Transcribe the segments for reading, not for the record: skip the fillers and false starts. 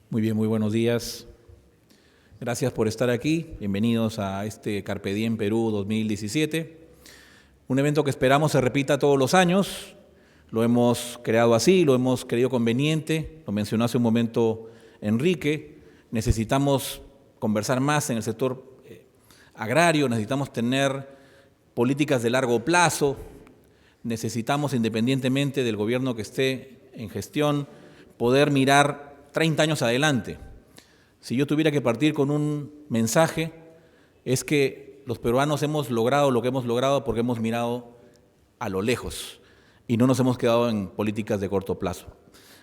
Muy bien, muy buenos días. Gracias por estar aquí. Bienvenidos a este Carpe Diem Perú 2017. Un evento que esperamos se repita todos los años. Lo hemos creado así, lo hemos creído conveniente. Lo mencionó hace un momento Enrique. Necesitamos conversar más en el sector agrario, necesitamos tener políticas de largo plazo, necesitamos, independientemente del gobierno que esté en gestión, poder mirar 30 años adelante. Si yo tuviera que partir con un mensaje, es que los peruanos hemos logrado lo que hemos logrado porque hemos mirado a lo lejos y no nos hemos quedado en políticas de corto plazo.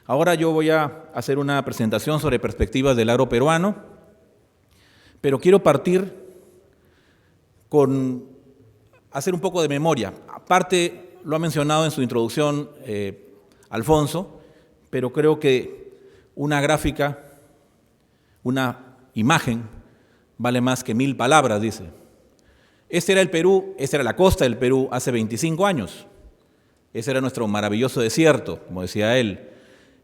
Ahora yo voy a hacer una presentación sobre perspectivas del agro peruano, pero quiero partir con hacer un poco de memoria. Aparte, lo ha mencionado en su introducción Alfonso, pero creo que una gráfica, una imagen, vale más que 1000 palabras, dice. Este era el Perú, esta era la costa del Perú hace 25 años. Ese era nuestro maravilloso desierto, como decía él,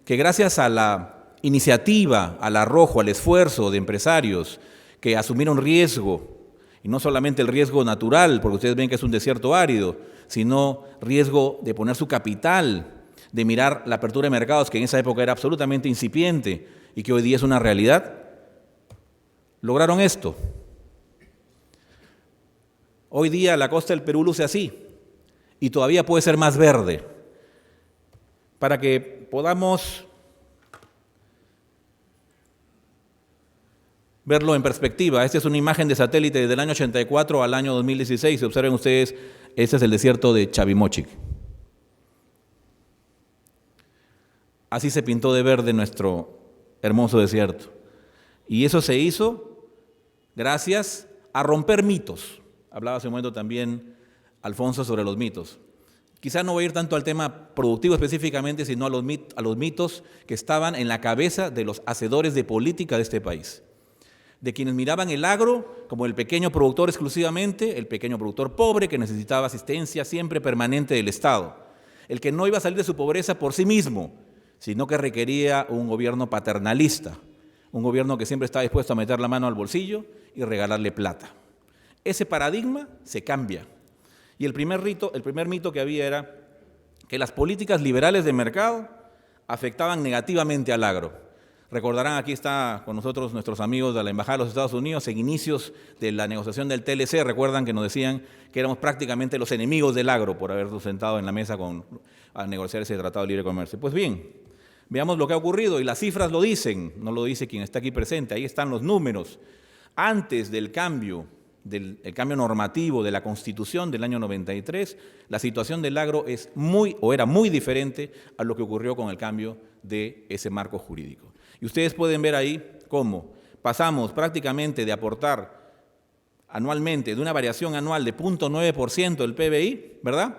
que gracias a la iniciativa, al arrojo, al esfuerzo de empresarios que asumieron riesgo, y no solamente el riesgo natural, porque ustedes ven que es un desierto árido, sino riesgo de poner su capital, de mirar la apertura de mercados, que en esa época era absolutamente incipiente y que hoy día es una realidad, lograron esto. Hoy día la costa del Perú luce así y todavía puede ser más verde. Para que podamos verlo en perspectiva, esta es una imagen de satélite desde el año 84 al año 2016. Observen ustedes, este es el desierto de Chavimochic. Así se pintó de verde nuestro hermoso desierto. Y eso se hizo gracias a romper mitos. Hablaba hace un momento también Alfonso sobre los mitos. Quizá no voy a ir tanto al tema productivo específicamente, sino a los mitos que estaban en la cabeza de los hacedores de política de este país. De quienes miraban el agro como el pequeño productor exclusivamente, el pequeño productor pobre que necesitaba asistencia siempre permanente del Estado, el que no iba a salir de su pobreza por sí mismo, sino que requería un gobierno paternalista, un gobierno que siempre estaba dispuesto a meter la mano al bolsillo y regalarle plata. Ese paradigma se cambia. Y el primer mito que había era que las políticas liberales de mercado afectaban negativamente al agro. Recordarán, aquí está con nosotros nuestros amigos de la Embajada de los Estados Unidos, en inicios de la negociación del TLC, recuerdan que nos decían que éramos prácticamente los enemigos del agro por habernos sentado en la mesa a negociar ese tratado de libre comercio. Pues bien, veamos lo que ha ocurrido y las cifras lo dicen, no lo dice quien está aquí presente, ahí están los números. Antes del cambio normativo de la Constitución del año 93, la situación del agro era muy diferente a lo que ocurrió con el cambio de ese marco jurídico. Y ustedes pueden ver ahí cómo pasamos prácticamente de aportar anualmente, de una variación anual de 0.9% del PBI, ¿verdad?,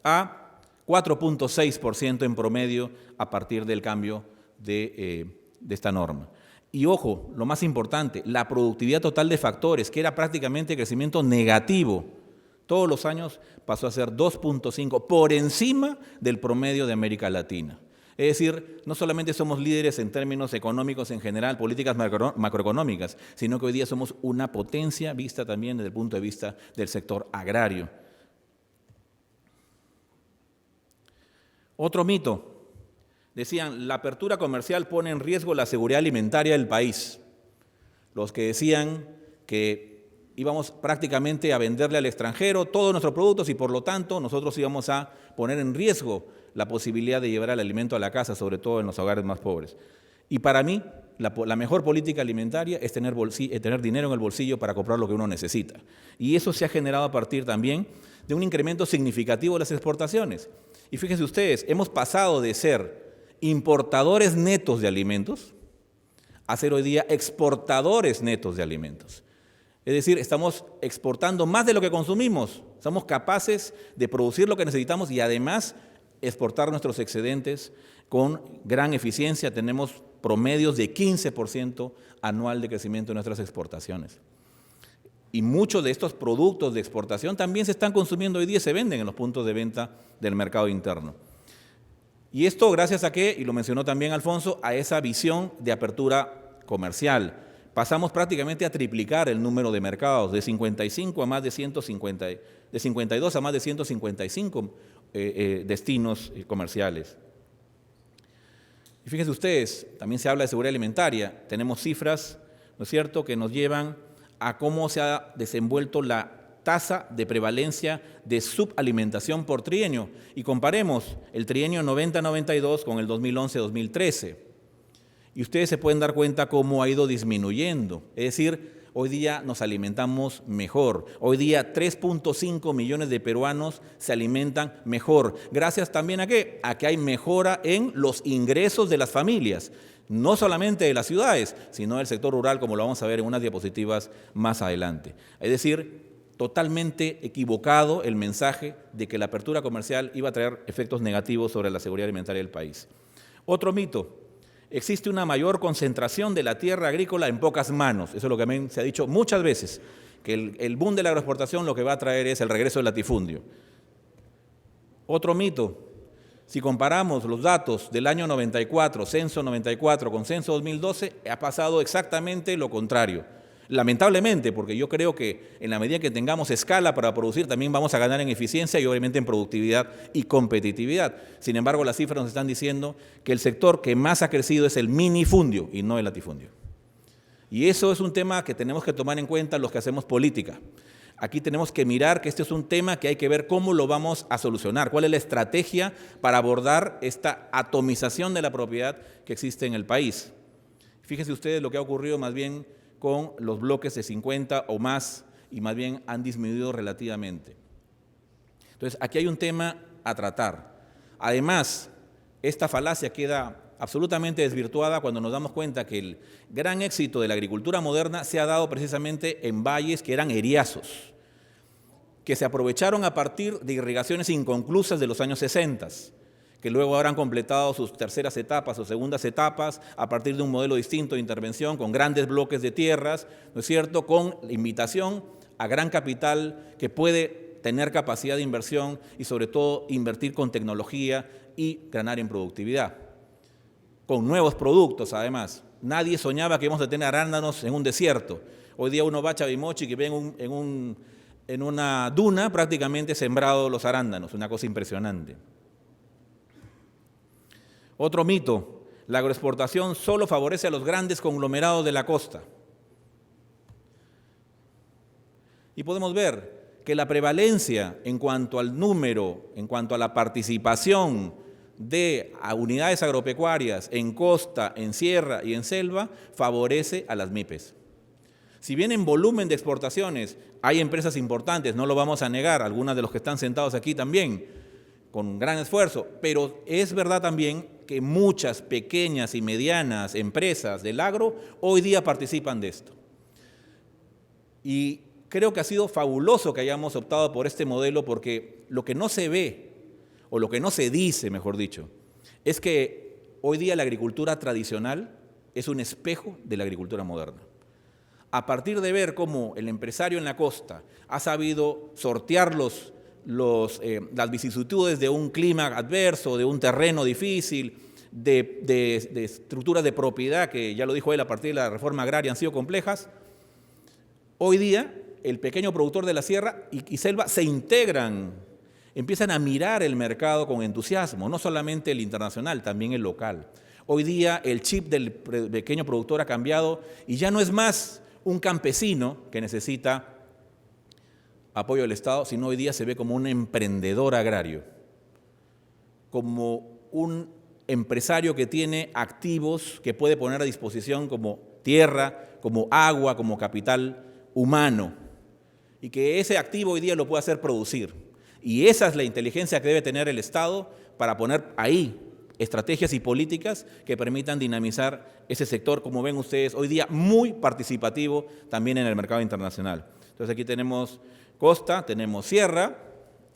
a 4.6% en promedio a partir del cambio de esta norma. Y ojo, lo más importante, la productividad total de factores, que era prácticamente crecimiento negativo, todos los años pasó a ser 2.5, por encima del promedio de América Latina. Es decir, no solamente somos líderes en términos económicos en general, políticas macroeconómicas, sino que hoy día somos una potencia vista también desde el punto de vista del sector agrario. Otro mito. Decían, la apertura comercial pone en riesgo la seguridad alimentaria del país. Los que decían que íbamos prácticamente a venderle al extranjero todos nuestros productos y por lo tanto nosotros íbamos a poner en riesgo la posibilidad de llevar el alimento a la casa, sobre todo en los hogares más pobres. Y para mí, la mejor política alimentaria es tener dinero en el bolsillo para comprar lo que uno necesita. Y eso se ha generado a partir también de un incremento significativo de las exportaciones. Y fíjense ustedes, hemos pasado de ser importadores netos de alimentos a ser hoy día exportadores netos de alimentos. Es decir, estamos exportando más de lo que consumimos, somos capaces de producir lo que necesitamos y además exportar nuestros excedentes con gran eficiencia. Tenemos promedios de 15% anual de crecimiento en nuestras exportaciones. Y muchos de estos productos de exportación también se están consumiendo hoy día, se venden en los puntos de venta del mercado interno. Y esto gracias a qué, y lo mencionó también Alfonso, a esa visión de apertura comercial. Pasamos prácticamente a triplicar el número de mercados, de 55 a más de 150, de 52 a más de 155 destinos comerciales. Y fíjense ustedes, también se habla de seguridad alimentaria. Tenemos cifras, ¿no es cierto?, que nos llevan a cómo se ha desenvuelto la tasa de prevalencia de subalimentación por trienio. Y comparemos el trienio 90-92 con el 2011-2013. Y ustedes se pueden dar cuenta cómo ha ido disminuyendo. Es decir, hoy día nos alimentamos mejor. Hoy día 3.5 millones de peruanos se alimentan mejor. Gracias también a ¿qué? A que hay mejora en los ingresos de las familias. No solamente de las ciudades, sino del sector rural, como lo vamos a ver en unas diapositivas más adelante. Es decir, totalmente equivocado el mensaje de que la apertura comercial iba a traer efectos negativos sobre la seguridad alimentaria del país. Otro mito. Existe una mayor concentración de la tierra agrícola en pocas manos. Eso es lo que también se ha dicho muchas veces, que el boom de la agroexportación lo que va a traer es el regreso del latifundio. Otro mito, si comparamos los datos del año 94, censo 94 con censo 2012, ha pasado exactamente lo contrario. Lamentablemente, porque yo creo que en la medida que tengamos escala para producir, también vamos a ganar en eficiencia y obviamente en productividad y competitividad. Sin embargo, las cifras nos están diciendo que el sector que más ha crecido es el minifundio y no el latifundio. Y eso es un tema que tenemos que tomar en cuenta los que hacemos política. Aquí tenemos que mirar que este es un tema que hay que ver cómo lo vamos a solucionar, cuál es la estrategia para abordar esta atomización de la propiedad que existe en el país. Fíjense ustedes lo que ha ocurrido más bien con los bloques de 50 o más, y más bien han disminuido relativamente. Entonces, aquí hay un tema a tratar. Además, esta falacia queda absolutamente desvirtuada cuando nos damos cuenta que el gran éxito de la agricultura moderna se ha dado precisamente en valles que eran eriazos, que se aprovecharon a partir de irrigaciones inconclusas de los años 60, que luego habrán completado sus terceras etapas o segundas etapas a partir de un modelo distinto de intervención con grandes bloques de tierras, ¿no es cierto?, con invitación a gran capital que puede tener capacidad de inversión y sobre todo invertir con tecnología y ganar en productividad. Con nuevos productos además. Nadie soñaba que íbamos a tener arándanos en un desierto. Hoy día uno va a Chavimochi y ve en una duna prácticamente sembrados los arándanos, una cosa impresionante. Otro mito, la agroexportación solo favorece a los grandes conglomerados de la costa. Y podemos ver que la prevalencia en cuanto al número, en cuanto a la participación de unidades agropecuarias en costa, en sierra y en selva, favorece a las MIPES. Si bien en volumen de exportaciones hay empresas importantes, no lo vamos a negar, algunas de los que están sentados aquí también, con gran esfuerzo, pero es verdad también que muchas pequeñas y medianas empresas del agro hoy día participan de esto. Y creo que ha sido fabuloso que hayamos optado por este modelo porque lo que no se ve, o lo que no se dice, mejor dicho, es que hoy día la agricultura tradicional es un espejo de la agricultura moderna. A partir de ver cómo el empresario en la costa ha sabido sortear las vicisitudes de un clima adverso, de un terreno difícil, de estructuras de propiedad que, ya lo dijo él, a partir de la reforma agraria han sido complejas, hoy día el pequeño productor de la sierra y selva se integran, empiezan a mirar el mercado con entusiasmo, no solamente el internacional, también el local. Hoy día el chip del pequeño productor ha cambiado y ya no es más un campesino que necesita apoyo del Estado, sino hoy día se ve como un emprendedor agrario, como un empresario que tiene activos que puede poner a disposición como tierra, como agua, como capital humano, y que ese activo hoy día lo puede hacer producir. Y esa es la inteligencia que debe tener el Estado para poner ahí estrategias y políticas que permitan dinamizar ese sector, como ven ustedes, hoy día muy participativo también en el mercado internacional. Entonces aquí tenemos costa, tenemos sierra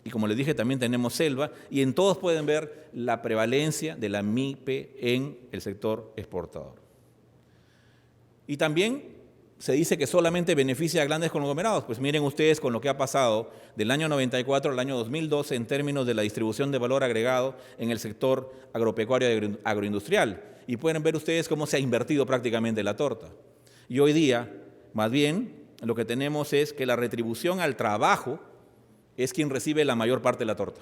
y como les dije también tenemos selva y en todos pueden ver la prevalencia de la MIPE en el sector exportador. Y también se dice que solamente beneficia a grandes conglomerados. Pues miren ustedes con lo que ha pasado del año 94 al año 2012 en términos de la distribución de valor agregado en el sector agropecuario y agroindustrial. Y pueden ver ustedes cómo se ha invertido prácticamente la torta. Y hoy día, más bien, lo que tenemos es que la retribución al trabajo es quien recibe la mayor parte de la torta.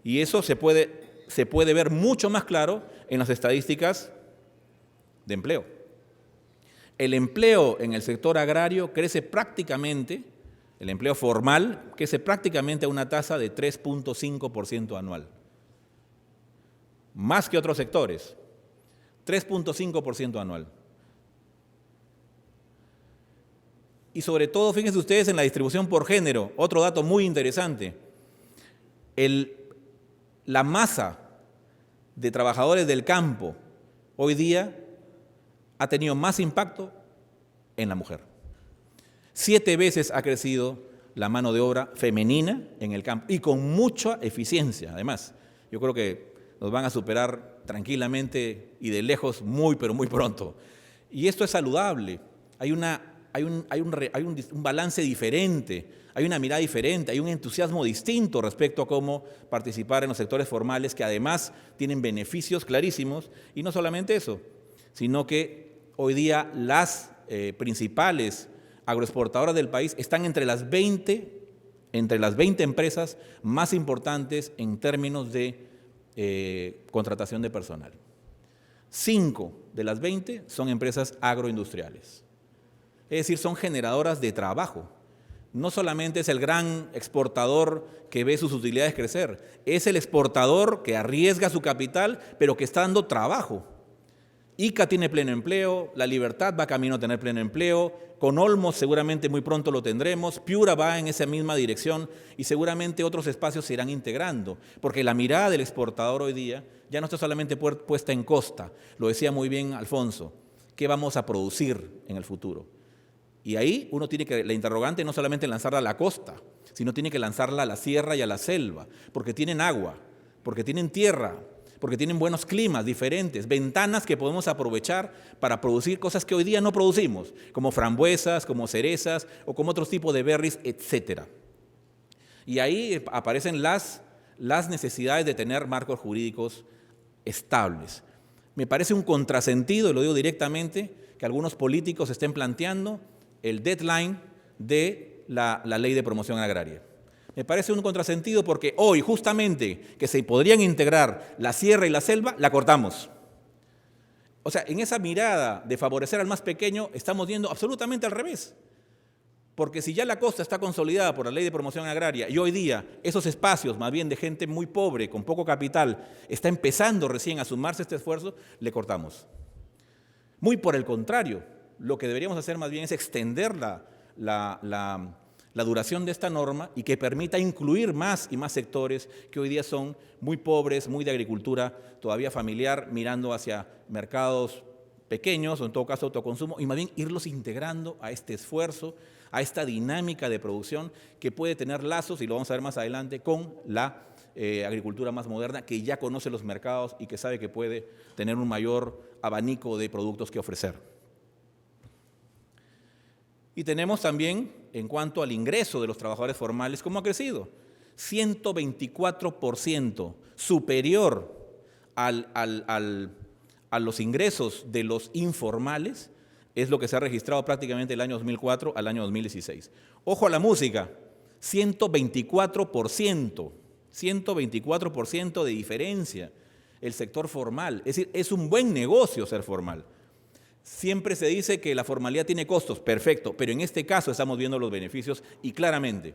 Y eso se puede ver mucho más claro en las estadísticas de empleo. El empleo en el sector agrario crece prácticamente, el empleo formal crece prácticamente a una tasa de 3.5% anual. Más que otros sectores, 3.5% anual. Y sobre todo, fíjense ustedes en la distribución por género, otro dato muy interesante. La masa de trabajadores del campo hoy día ha tenido más impacto en la mujer. 7 veces ha crecido la mano de obra femenina en el campo y con mucha eficiencia. Además, yo creo que nos van a superar tranquilamente y de lejos pero muy pronto. Y esto es saludable. Hay un balance diferente, hay una mirada diferente, hay un entusiasmo distinto respecto a cómo participar en los sectores formales que además tienen beneficios clarísimos. Y no solamente eso, sino que hoy día las principales agroexportadoras del país están entre las 20 empresas más importantes en términos de contratación de personal. 5 de las 20 son empresas agroindustriales. Es decir, son generadoras de trabajo. No solamente es el gran exportador que ve sus utilidades crecer, es el exportador que arriesga su capital, pero que está dando trabajo. Ica tiene pleno empleo, La Libertad va camino a tener pleno empleo, con Olmos seguramente muy pronto lo tendremos, Piura va en esa misma dirección y seguramente otros espacios se irán integrando, porque la mirada del exportador hoy día ya no está solamente puesta en costa, lo decía muy bien Alfonso, ¿qué vamos a producir en el futuro? Y ahí uno tiene que, la interrogante no solamente lanzarla a la costa, sino tiene que lanzarla a la sierra y a la selva, porque tienen agua, porque tienen tierra, porque tienen buenos climas diferentes, ventanas que podemos aprovechar para producir cosas que hoy día no producimos, como frambuesas, como cerezas o como otros tipos de berries, etc. Y ahí aparecen las necesidades de tener marcos jurídicos estables. Me parece un contrasentido, y lo digo directamente, que algunos políticos estén planteando el deadline de la ley de promoción agraria. Me parece un contrasentido porque hoy, justamente, que se podrían integrar la sierra y la selva, la cortamos. O sea, en esa mirada de favorecer al más pequeño, estamos yendo absolutamente al revés. Porque si ya la costa está consolidada por la ley de promoción agraria y hoy día esos espacios, más bien de gente muy pobre, con poco capital, está empezando recién a sumarse a este esfuerzo, le cortamos. Muy por el contrario, lo que deberíamos hacer más bien es extender la duración de esta norma y que permita incluir más y más sectores que hoy día son muy pobres, muy de agricultura todavía familiar, mirando hacia mercados pequeños o en todo caso autoconsumo, y más bien irlos integrando a este esfuerzo, a esta dinámica de producción que puede tener lazos, y lo vamos a ver más adelante, con la agricultura más moderna que ya conoce los mercados y que sabe que puede tener un mayor abanico de productos que ofrecer. Y tenemos también, en cuanto al ingreso de los trabajadores formales, ¿cómo ha crecido? 124% superior a los ingresos de los informales, es lo que se ha registrado prácticamente del año 2004 al año 2016. Ojo a la música, 124% de diferencia el sector formal. Es decir, es un buen negocio ser formal. Siempre se dice que la formalidad tiene costos, perfecto, pero en este caso estamos viendo los beneficios y claramente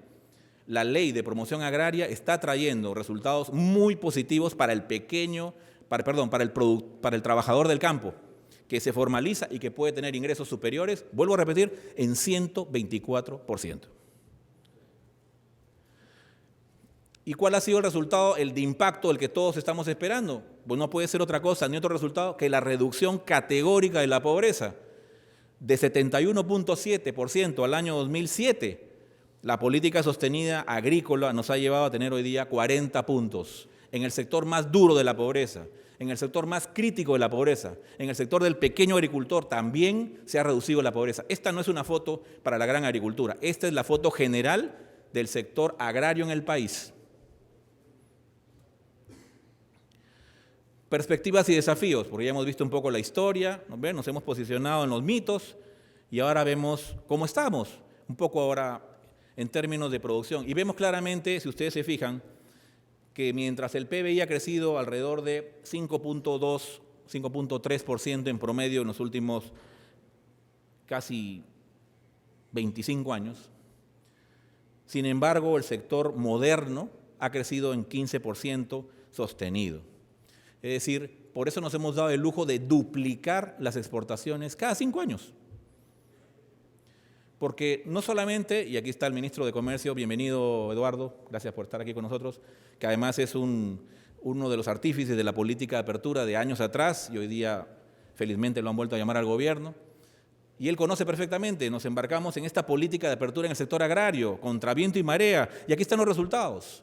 la ley de promoción agraria está trayendo resultados muy positivos para el trabajador del campo, que se formaliza y que puede tener ingresos superiores, vuelvo a repetir, en 124%. ¿Y cuál ha sido el resultado, el de impacto, el que todos estamos esperando? Pues no puede ser otra cosa ni otro resultado que la reducción categórica de la pobreza. De 71.7% al año 2007, la política sostenida agrícola nos ha llevado a tener hoy día 40 puntos en el sector más duro de la pobreza. en el sector más crítico de la pobreza, en el sector del pequeño agricultor, también se ha reducido la pobreza. Esta no es una foto para la gran agricultura, esta es la foto general del sector agrario en el país. Perspectivas y desafíos, porque ya hemos visto un poco la historia, nos hemos posicionado en los mitos y ahora vemos cómo estamos, un poco ahora en términos de producción. Y vemos claramente, si ustedes se fijan, que mientras el PBI ha crecido alrededor de 5.2, 5.3% en promedio en los últimos casi 25 años, sin embargo, el sector moderno ha crecido en 15% sostenido. Es decir, por eso nos hemos dado el lujo de duplicar las exportaciones cada 5 años. Porque no solamente, y aquí está el ministro de Comercio, bienvenido Eduardo, gracias por estar aquí con nosotros, que además es uno de los artífices de la política de apertura de años atrás y hoy día felizmente lo han vuelto a llamar al gobierno. Y él conoce perfectamente, nos embarcamos en esta política de apertura en el sector agrario, contra viento y marea, y aquí están los resultados.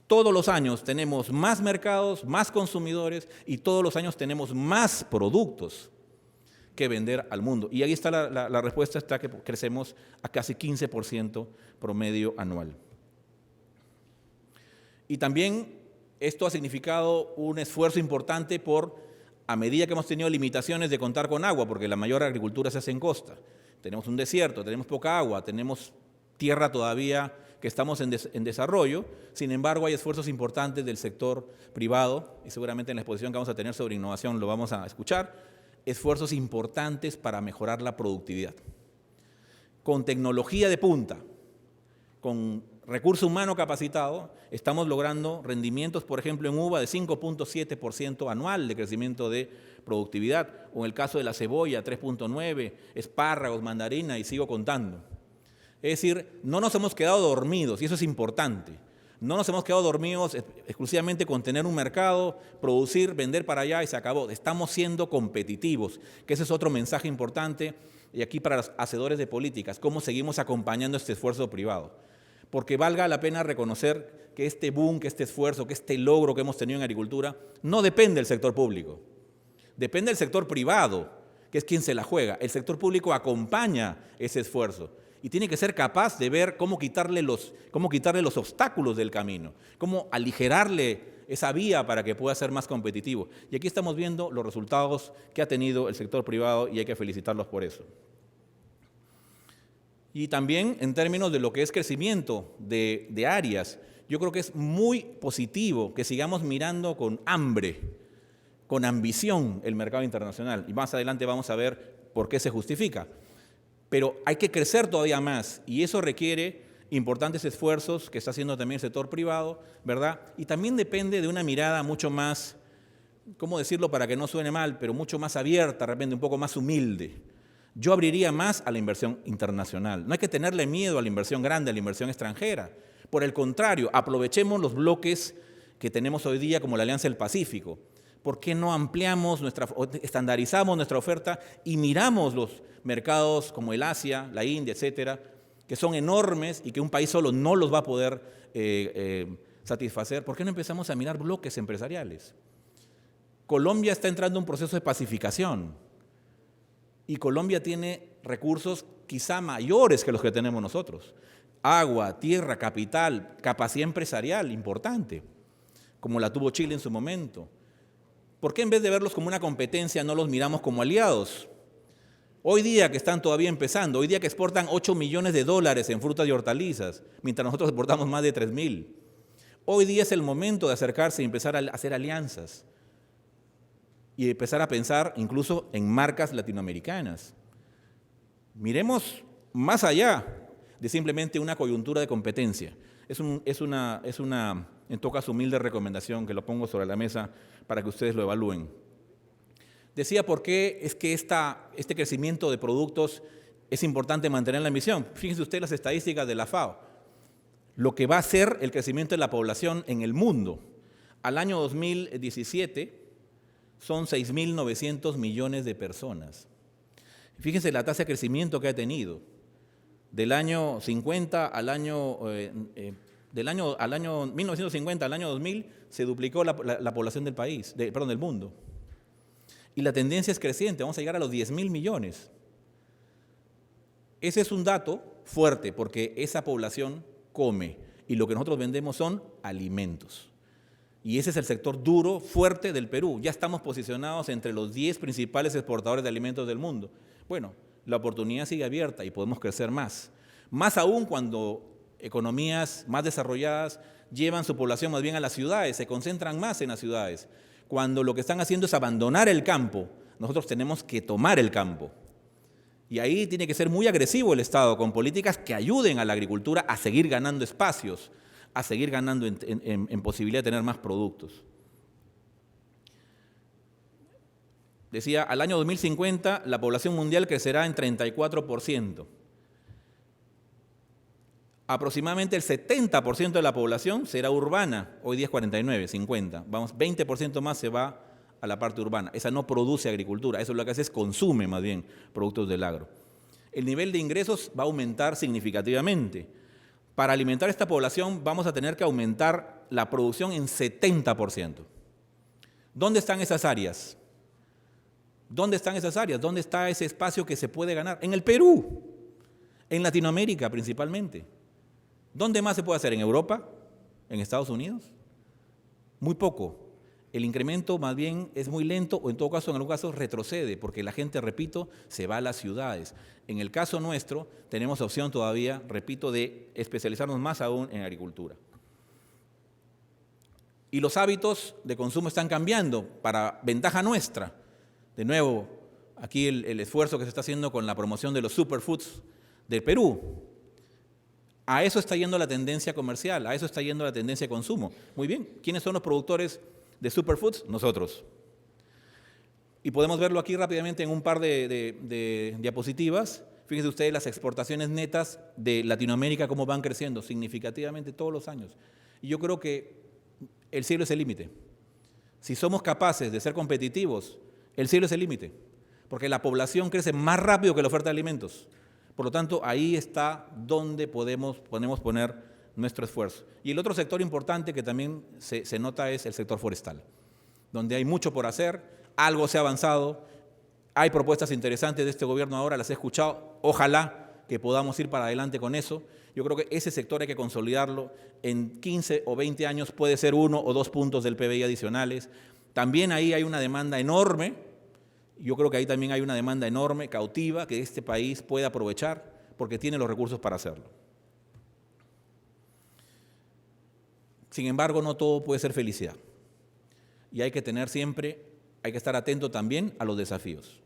Todos los años tenemos más mercados, más consumidores y todos los años tenemos más productos que vender al mundo. Y ahí está la respuesta, está que crecemos a casi 15% promedio anual. Y también esto ha significado un esfuerzo importante a medida que hemos tenido limitaciones de contar con agua, porque la mayor agricultura se hace en costa. Tenemos un desierto, tenemos poca agua, tenemos tierra todavía que estamos en desarrollo. Sin embargo, hay esfuerzos importantes del sector privado, y seguramente en la exposición que vamos a tener sobre innovación lo vamos a escuchar, esfuerzos importantes para mejorar la productividad. Con tecnología de punta, con recurso humano capacitado, estamos logrando rendimientos, por ejemplo, en uva de 5.7% anual de crecimiento de productividad, o en el caso de la cebolla, 3.9%, espárragos, mandarina, y sigo contando. Es decir, no nos hemos quedado dormidos, y eso es importante. No nos hemos quedado dormidos exclusivamente con tener un mercado, producir, vender para allá y se acabó. Estamos siendo competitivos, que ese es otro mensaje importante, y aquí para los hacedores de políticas, cómo seguimos acompañando este esfuerzo privado. Porque valga la pena reconocer que este boom, que este esfuerzo, que este logro que hemos tenido en agricultura, no depende del sector público, depende del sector privado, que es quien se la juega. El sector público acompaña ese esfuerzo y tiene que ser capaz de ver cómo quitarle los obstáculos del camino, cómo aligerarle esa vía para que pueda ser más competitivo. Y aquí estamos viendo los resultados que ha tenido el sector privado y hay que felicitarlos por eso. Y también en términos de lo que es crecimiento de áreas, yo creo que es muy positivo que sigamos mirando con hambre, con ambición el mercado internacional. Y más adelante vamos a ver por qué se justifica. Pero hay que crecer todavía más y eso requiere importantes esfuerzos que está haciendo también el sector privado, ¿verdad? Y también depende de una mirada mucho más, ¿cómo decirlo para que no suene mal?, pero mucho más abierta, de repente un poco más humilde. Yo abriría más a la inversión internacional. No hay que tenerle miedo a la inversión grande, a la inversión extranjera. Por el contrario, aprovechemos los bloques que tenemos hoy día como la Alianza del Pacífico. ¿Por qué no ampliamos estandarizamos nuestra oferta y miramos los mercados como el Asia, la India, etcétera, que son enormes y que un país solo no los va a poder satisfacer? ¿Por qué no empezamos a mirar bloques empresariales? Colombia está entrando en un proceso de pacificación y Colombia tiene recursos quizá mayores que los que tenemos nosotros. Agua, tierra, capital, capacidad empresarial importante, como la tuvo Chile en su momento. ¿Por qué en vez de verlos como una competencia no los miramos como aliados? Hoy día que están todavía empezando, hoy día que exportan $8 millones en frutas y hortalizas, mientras nosotros exportamos más de 3.000. Hoy día es el momento de acercarse y empezar a hacer alianzas y empezar a pensar incluso en marcas latinoamericanas. Miremos más allá de simplemente una coyuntura de competencia. Es una, en todo caso, humilde recomendación que lo pongo sobre la mesa para que ustedes lo evalúen. Decía por qué es que este crecimiento de productos es importante mantener la ambición. Fíjense ustedes las estadísticas de la FAO. Lo que va a ser el crecimiento de la población en el mundo. Al año 2017 son 6.900 millones de personas. Fíjense la tasa de crecimiento que ha tenido. Del año 50 al año al año 1950 al año 2000 se duplicó la población del país, del mundo. Y la tendencia es creciente, vamos a llegar a los 10.000 millones. Ese es un dato fuerte porque esa población come y lo que nosotros vendemos son alimentos. Y ese es el sector duro, fuerte del Perú. Ya estamos posicionados entre los 10 principales exportadores de alimentos del mundo. Bueno, la oportunidad sigue abierta y podemos crecer más. Más aún cuando economías más desarrolladas llevan su población más bien a las ciudades, se concentran más en las ciudades. Cuando lo que están haciendo es abandonar el campo, nosotros tenemos que tomar el campo. Y ahí tiene que ser muy agresivo el Estado, con políticas que ayuden a la agricultura a seguir ganando espacios, a seguir ganando en posibilidad de tener más productos. Decía, al año 2050 la población mundial crecerá en 34%. Aproximadamente el 70% de la población será urbana, hoy día es 49, 50. Vamos, 20% más se va a la parte urbana. Esa no produce agricultura, eso lo que hace es consume más bien productos del agro. El nivel de ingresos va a aumentar significativamente. Para alimentar a esta población vamos a tener que aumentar la producción en 70%. ¿Dónde están esas áreas? ¿Dónde están esas áreas? ¿Dónde está ese espacio que se puede ganar? En el Perú, en Latinoamérica principalmente. ¿Dónde más se puede hacer? ¿En Europa? ¿En Estados Unidos? Muy poco. El incremento más bien es muy lento o en todo caso, en algún caso, retrocede porque la gente, repito, se va a las ciudades. En el caso nuestro, tenemos opción todavía, repito, de especializarnos más aún en agricultura. Y los hábitos de consumo están cambiando para ventaja nuestra. De nuevo, aquí el esfuerzo que se está haciendo con la promoción de los superfoods del Perú. A eso está yendo la tendencia comercial, a eso está yendo la tendencia de consumo. Muy bien, ¿quiénes son los productores de superfoods? Nosotros. Y podemos verlo aquí rápidamente en un par de diapositivas. Fíjense ustedes las exportaciones netas de Latinoamérica, cómo van creciendo significativamente todos los años. Y yo creo que el cielo es el límite. Si somos capaces de ser competitivos, el cielo es el límite, porque la población crece más rápido que la oferta de alimentos. Por lo tanto, ahí está donde podemos poner nuestro esfuerzo. Y el otro sector importante que también se nota es el sector forestal, donde hay mucho por hacer, algo se ha avanzado, hay propuestas interesantes de este gobierno ahora, las he escuchado, ojalá que podamos ir para adelante con eso. Yo creo que ese sector hay que consolidarlo, en 15 o 20 años puede ser 1 o 2 puntos del PBI adicionales. También ahí hay una demanda enorme. Yo creo que ahí también hay una demanda enorme, cautiva, que este país puede aprovechar porque tiene los recursos para hacerlo. Sin embargo, no todo puede ser felicidad. Y hay que tener siempre, hay que estar atento también a los desafíos.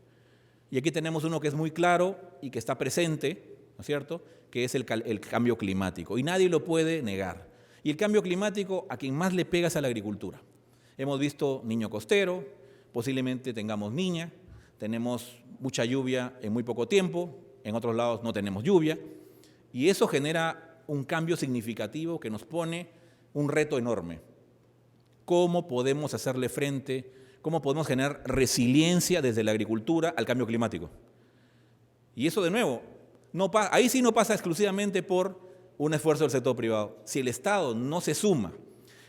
Y aquí tenemos uno que es muy claro y que está presente, ¿no es cierto?, que es el cambio climático. Y nadie lo puede negar. Y el cambio climático a quien más le pega es a la agricultura. Hemos visto niño costero, posiblemente tengamos niña, tenemos mucha lluvia en muy poco tiempo, en otros lados no tenemos lluvia, y eso genera un cambio significativo que nos pone un reto enorme. ¿Cómo podemos hacerle frente, cómo podemos generar resiliencia desde la agricultura al cambio climático? Y eso de nuevo, ahí sí no pasa exclusivamente por un esfuerzo del sector privado. Si el Estado no se suma,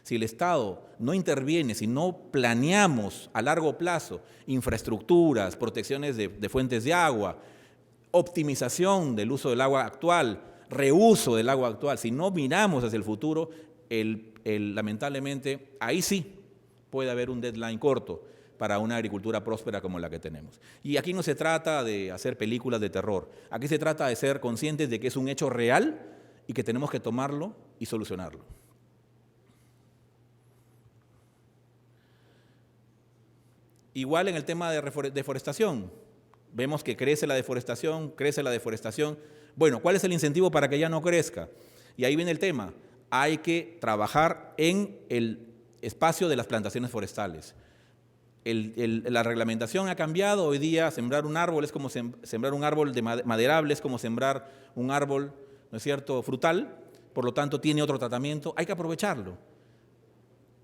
si el Estado no interviene, si no planeamos a largo plazo infraestructuras, protecciones de fuentes de agua, optimización del uso del agua actual, reuso del agua actual, si no miramos hacia el futuro, lamentablemente ahí sí puede haber un deadline corto para una agricultura próspera como la que tenemos. Y aquí no se trata de hacer películas de terror, aquí se trata de ser conscientes de que es un hecho real y que tenemos que tomarlo y solucionarlo. Igual en el tema de deforestación, vemos que crece la deforestación. Bueno, ¿cuál es el incentivo para que ya no crezca? Y ahí viene el tema, hay que trabajar en el espacio de las plantaciones forestales. La reglamentación ha cambiado, hoy día sembrar un árbol es como sembrar un árbol maderable, es como sembrar un árbol, ¿no es cierto?, frutal, por lo tanto tiene otro tratamiento, hay que aprovecharlo.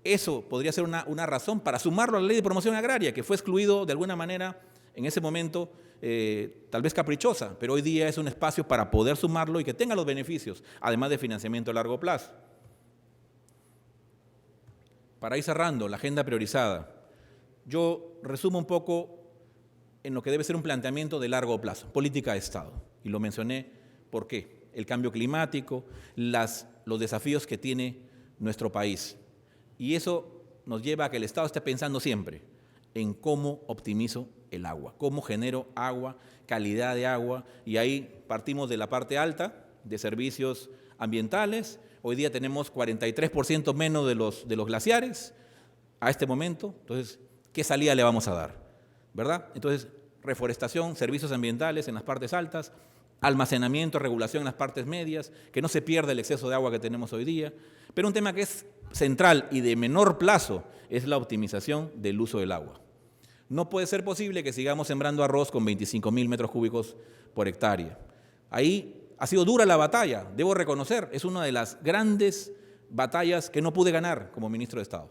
Eso podría ser una razón para sumarlo a la ley de promoción agraria, que fue excluido de alguna manera en ese momento, tal vez caprichosa, pero hoy día es un espacio para poder sumarlo y que tenga los beneficios, además de financiamiento a largo plazo. para ir cerrando la agenda priorizada, yo resumo un poco en lo que debe ser un planteamiento de largo plazo, política de Estado. Y lo mencioné, ¿por qué? El cambio climático, los desafíos que tiene nuestro país. Y eso nos lleva a que el Estado esté pensando siempre en cómo optimizo el agua, cómo genero agua, calidad de agua, y ahí partimos de la parte alta, de servicios ambientales. Hoy día tenemos 43% menos de los glaciares a este momento. Entonces, ¿qué salida le vamos a dar? ¿Verdad? Entonces, reforestación, servicios ambientales en las partes altas, almacenamiento, regulación en las partes medias, que no se pierda el exceso de agua que tenemos hoy día. Pero un tema que es central y de menor plazo es la optimización del uso del agua. No puede ser posible que sigamos sembrando arroz con 25.000 metros cúbicos por hectárea. Ahí ha sido dura la batalla, debo reconocer, es una de las grandes batallas que no pude ganar como ministro de Estado.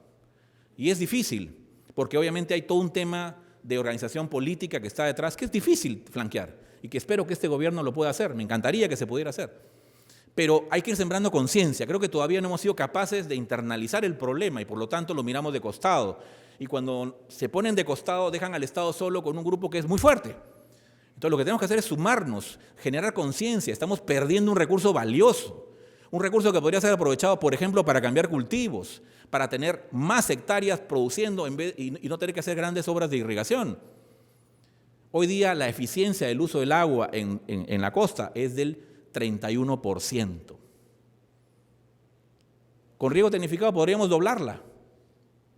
Y es difícil, porque obviamente hay todo un tema de organización política que está detrás, que es difícil flanquear y que espero que este gobierno lo pueda hacer. Me encantaría que se pudiera hacer. Pero hay que ir sembrando conciencia. Creo que todavía no hemos sido capaces de internalizar el problema y por lo tanto lo miramos de costado. Y cuando se ponen de costado dejan al Estado solo con un grupo que es muy fuerte. Entonces lo que tenemos que hacer es sumarnos, generar conciencia. Estamos perdiendo un recurso valioso, un recurso que podría ser aprovechado, por ejemplo, para cambiar cultivos, para tener más hectáreas produciendo y no tener que hacer grandes obras de irrigación. Hoy día la eficiencia del uso del agua en la costa es del 31%. Con riego tecnificado podríamos doblarla,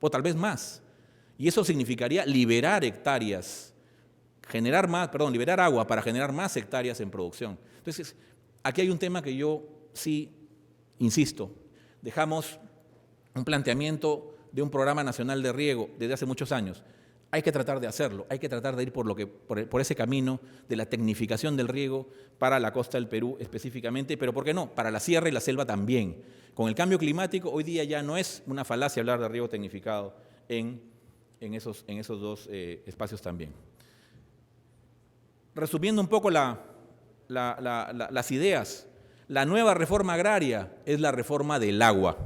o tal vez más. Y eso significaría liberar hectáreas, liberar agua para generar más hectáreas en producción. Entonces, aquí hay un tema que yo sí insisto. Dejamos un planteamiento de un programa nacional de riego desde hace muchos años. Hay que tratar de hacerlo, hay que tratar de ir por ese camino de la tecnificación del riego para la costa del Perú específicamente, pero ¿por qué no? Para la sierra y la selva también. Con el cambio climático, hoy día ya no es una falacia hablar de riego tecnificado en esos dos espacios también. Resumiendo un poco las ideas, la nueva reforma agraria es la reforma del agua.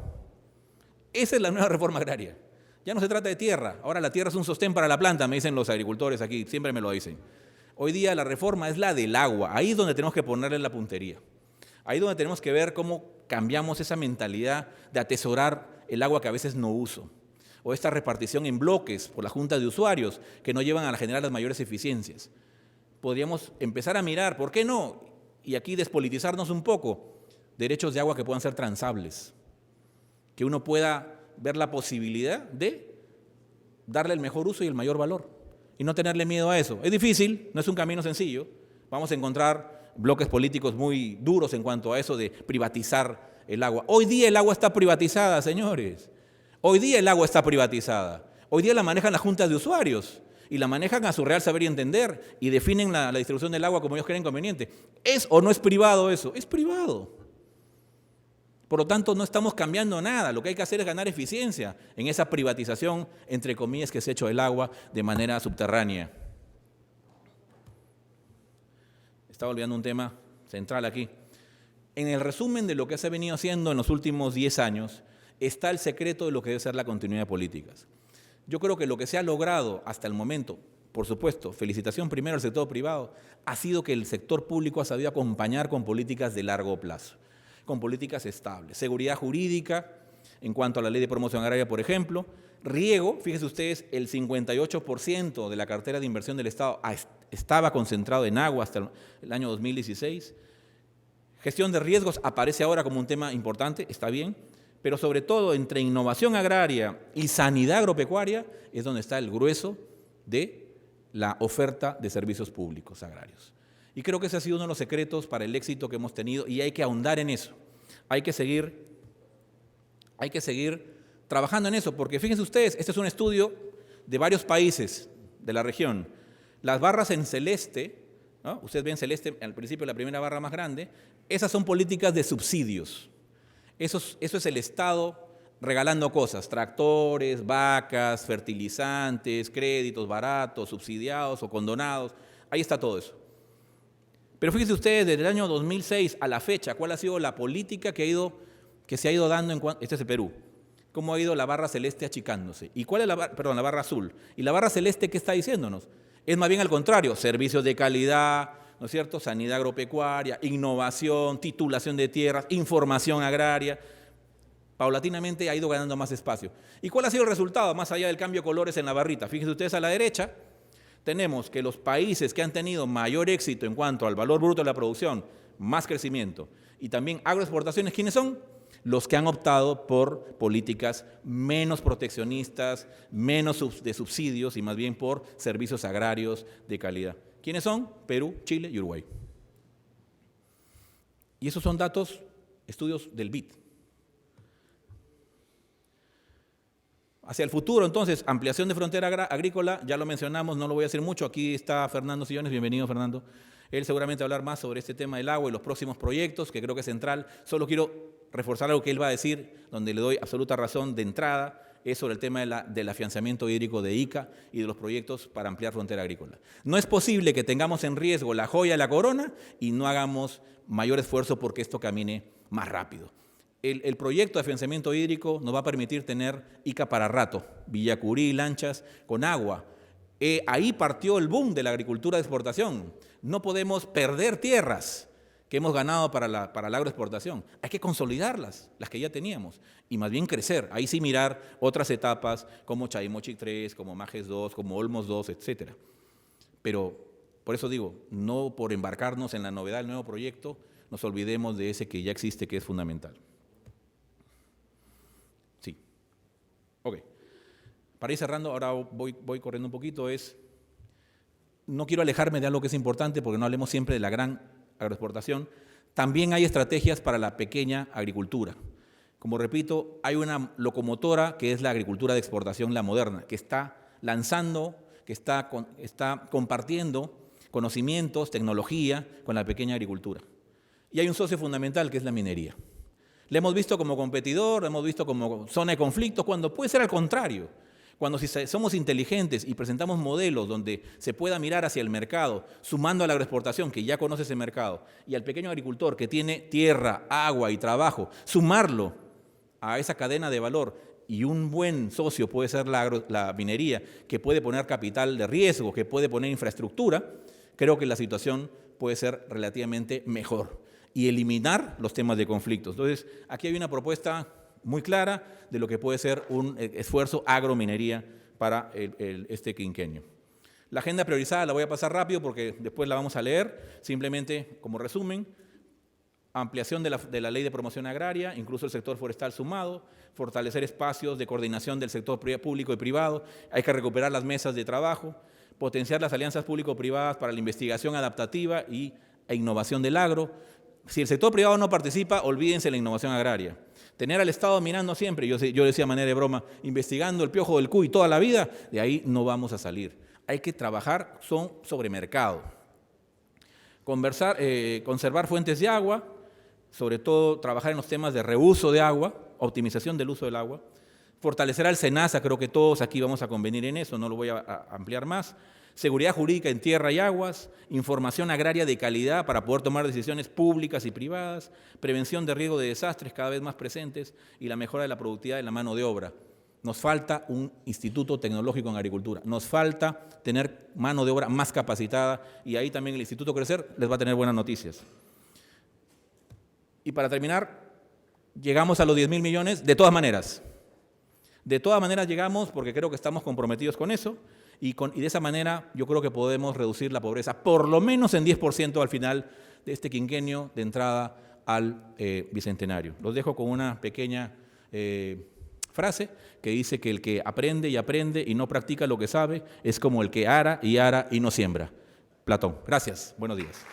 Esa es la nueva reforma agraria. Ya no se trata de tierra, ahora la tierra es un sostén para la planta, me dicen los agricultores aquí, siempre me lo dicen. Hoy día la reforma es la del agua, ahí es donde tenemos que ponerle la puntería. Ahí es donde tenemos que ver cómo cambiamos esa mentalidad de atesorar el agua que a veces no uso. O esta repartición en bloques por la junta de usuarios que no llevan a generar las mayores eficiencias. Podríamos empezar a mirar, ¿por qué no? Y aquí despolitizarnos un poco, derechos de agua que puedan ser transables. Que uno pueda ver la posibilidad de darle el mejor uso y el mayor valor y no tenerle miedo a eso. Es difícil, no es un camino sencillo. Vamos a encontrar bloques políticos muy duros en cuanto a eso de privatizar el agua. Hoy día el agua está privatizada, señores. Hoy día el agua está privatizada. Hoy día la manejan las juntas de usuarios y la manejan a su real saber y entender y definen la distribución del agua como ellos creen conveniente. ¿Es o no es privado eso? Es privado. Por lo tanto, no estamos cambiando nada. Lo que hay que hacer es ganar eficiencia en esa privatización, entre comillas, que se ha hecho del agua de manera subterránea. Estaba olvidando un tema central aquí. En el resumen de lo que se ha venido haciendo en los últimos 10 años está el secreto de lo que debe ser la continuidad de políticas. Yo creo que lo que se ha logrado hasta el momento, por supuesto, felicitación primero al sector privado, ha sido que el sector público ha sabido acompañar con políticas de largo plazo, con políticas estables, seguridad jurídica en cuanto a la ley de promoción agraria, por ejemplo, riego, fíjense ustedes, el 58% de la cartera de inversión del Estado estaba concentrado en agua hasta el año 2016, gestión de riesgos aparece ahora como un tema importante, está bien, pero sobre todo entre innovación agraria y sanidad agropecuaria es donde está el grueso de la oferta de servicios públicos agrarios. Y creo que ese ha sido uno de los secretos para el éxito que hemos tenido y hay que ahondar en eso. Hay que seguir trabajando en eso, porque fíjense ustedes, este es un estudio de varios países de la región. Las barras en celeste, ¿no? Ustedes ven celeste al principio, la primera barra más grande, esas son políticas de subsidios. Eso es el Estado regalando cosas, tractores, vacas, fertilizantes, créditos baratos, subsidiados o condonados, ahí está todo eso. Pero fíjense ustedes, desde el año 2006 a la fecha, ¿cuál ha sido la política que se ha ido dando este es el Perú? cómo ha ido la barra celeste achicándose. ¿Y cuál es la barra azul? ¿Y la barra celeste qué está diciéndonos? Es más bien al contrario, servicios de calidad, ¿no es cierto? Sanidad agropecuaria, innovación, titulación de tierras, información agraria. Paulatinamente ha ido ganando más espacio. ¿Y cuál ha sido el resultado, más allá del cambio de colores en la barrita? Fíjense ustedes a la derecha, tenemos que los países que han tenido mayor éxito en cuanto al valor bruto de la producción, más crecimiento, y también agroexportaciones, ¿quiénes son? Los que han optado por políticas menos proteccionistas, menos de subsidios y más bien por servicios agrarios de calidad. ¿Quiénes son? Perú, Chile y Uruguay. Y esos son datos, estudios del BID. Hacia el futuro, entonces, ampliación de frontera agrícola, ya lo mencionamos, no lo voy a decir mucho. Aquí está Fernando Sillones, bienvenido Fernando. Él seguramente va a hablar más sobre este tema del agua y los próximos proyectos, que creo que es central. Solo quiero reforzar algo que él va a decir, donde le doy absoluta razón de entrada, es sobre el tema del afianzamiento hídrico de ICA y de los proyectos para ampliar frontera agrícola. No es posible que tengamos en riesgo la joya de la corona y no hagamos mayor esfuerzo porque esto camine más rápido. El proyecto de afianzamiento hídrico nos va a permitir tener ICA para rato, Villacurí, lanchas con agua. Ahí partió el boom de la agricultura de exportación. No podemos perder tierras que hemos ganado para la agroexportación. Hay que consolidarlas, las que ya teníamos, y más bien crecer. Ahí sí mirar otras etapas como Chaimochic 3, como Majes 2, como Olmos 2, etc. Pero, por eso digo, no por embarcarnos en la novedad del nuevo proyecto, nos olvidemos de ese que ya existe, que es fundamental. Sí. Ok. Para ir cerrando, ahora voy corriendo un poquito, no quiero alejarme de algo que es importante porque no hablemos siempre de la gran agroexportación. También hay estrategias para la pequeña agricultura. Como repito, hay una locomotora que es la agricultura de exportación, la moderna, que está lanzando, que está compartiendo conocimientos, tecnología con la pequeña agricultura. Y hay un socio fundamental que es la minería. Le hemos visto como competidor, le hemos visto como zona de conflicto, cuando puede ser al contrario. Cuando si somos inteligentes y presentamos modelos donde se pueda mirar hacia el mercado, sumando a la agroexportación, que ya conoce ese mercado, y al pequeño agricultor que tiene tierra, agua y trabajo, sumarlo a esa cadena de valor, y un buen socio puede ser la minería, que puede poner capital de riesgo, que puede poner infraestructura, creo que la situación puede ser relativamente mejor y eliminar los temas de conflictos. Entonces, aquí hay una propuesta muy clara de lo que puede ser un esfuerzo agrominería para este quinquenio. La agenda priorizada la voy a pasar rápido porque después la vamos a leer. Simplemente, como resumen, ampliación de la ley de promoción agraria, incluso el sector forestal sumado, fortalecer espacios de coordinación del sector público y privado, hay que recuperar las mesas de trabajo, potenciar las alianzas público-privadas para la investigación adaptativa e innovación del agro. Si el sector privado no participa, olvídense de la innovación agraria. Tener al Estado mirando siempre, yo decía de manera de broma, investigando el piojo del cuy toda la vida, de ahí no vamos a salir. Hay que trabajar sobre mercado. Conservar fuentes de agua, sobre todo trabajar en los temas de reuso de agua, optimización del uso del agua. Fortalecer al SENASA, creo que todos aquí vamos a convenir en eso, no lo voy a ampliar más. Seguridad jurídica en tierra y aguas, información agraria de calidad para poder tomar decisiones públicas y privadas, prevención de riesgo de desastres cada vez más presentes y la mejora de la productividad de la mano de obra. Nos falta un instituto tecnológico en agricultura, nos falta tener mano de obra más capacitada y ahí también el Instituto Crecer les va a tener buenas noticias. Y para terminar, llegamos a los 10.000 millones de todas maneras. De todas maneras llegamos porque creo que estamos comprometidos con eso. Y de esa manera yo creo que podemos reducir la pobreza por lo menos en 10% al final de este quinquenio de entrada al bicentenario. Los dejo con una pequeña frase que dice que el que aprende y no practica lo que sabe es como el que ara y no siembra. Platón. Gracias. Buenos días.